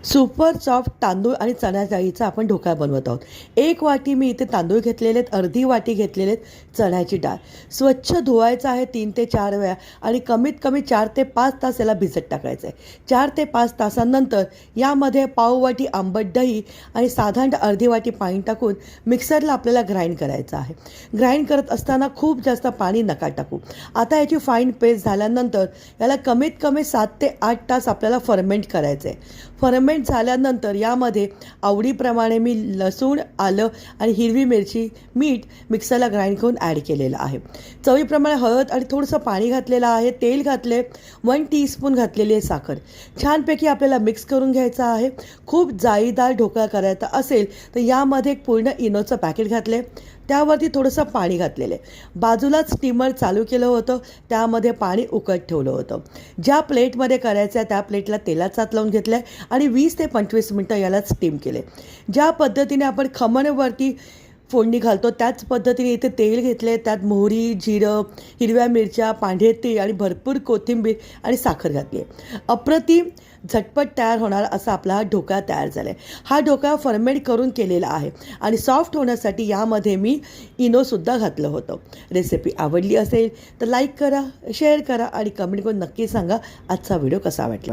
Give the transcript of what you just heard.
Super soft तांदूळ आणि चणा डाळीचा आपण ढोकळा बनवत आहोत. 1 वाटी मी इथे तांदूळ घेतलेले आहेत, अर्धी वाटी घेतलेले आहेत चण्याची डाळ. स्वच्छ धुवायचं आहे 3 ते 4 वेळा आणि कमीत कमी 4 ते 5 तास याला भिजत टाकायचं आहे. 4 ते 5 तासानंतर यामध्ये पाव वाटी आंबट दही आणि साधारण अर्धी वाटी पाणी टाकून मिक्सरला आपल्याला ग्राइंड करायचं आहे. ग्राइंड करत असताना खूप जास्त पाणी नका टाकू. आता याची फाईन पेस्ट झाल्यानंतर याला कमीत कमी 7 ते 8 तास आपल्याला फर्मेंट करायचं आहे. फर्मेंट झाल्यानंतर यामध्ये आवडीप्रमाणे मी लसूण, आलं आणि हिरवी मिरची, मीठ मिक्सरला ग्राइंड करून ॲड केलेलं आहे. चवीप्रमाणे हळद आणि थोडंसं पाणी घातलेलं आहे, तेल घातले, 1 टीस्पून घातलेली आहे साखर. छानपैकी आपल्याला मिक्स करून घ्यायचं आहे. खूप जाळीदार ढोकळा करायचा असेल तर यामध्ये एक पूर्ण इनोचं पॅकेट घातले, त्यावरती थोडंसं पाणी घातलेलं आहे. बाजूलाच स्टीमर चालू केलं होतं, त्यामध्ये पाणी उकळत ठेवलं होतं. ज्या प्लेटमध्ये करायचं आहे त्या प्लेटला तेलाचा हात लावून घेतला आहे आणि 20 ते 25 मिनटं याला स्टीम केले. ज्या पद्धतीने आपण खमणवरती फोडणी घालतो त्याच पद्धतीने इथे तेल घेतले, त्यात मोहरी, जिरं, हिरव्या मिरच्या, पांढरे तीळ आणि भरपूर कोथिंबीर आणि साखर घातली आहे. अप्रतिम झटपट तयार होणार असा आपला हा ढोकळा तयार झाला आहे. हा ढोकळा फर्मेंट करून केलेला आहे आणि सॉफ्ट होण्यासाठी यामध्ये मी इनोसुद्धा घातलं होतं. रेसिपी आवडली असेल तर लाईक करा, शेअर करा आणि कमेंट करून नक्की सांगा आजचा व्हिडिओ कसा वाटला.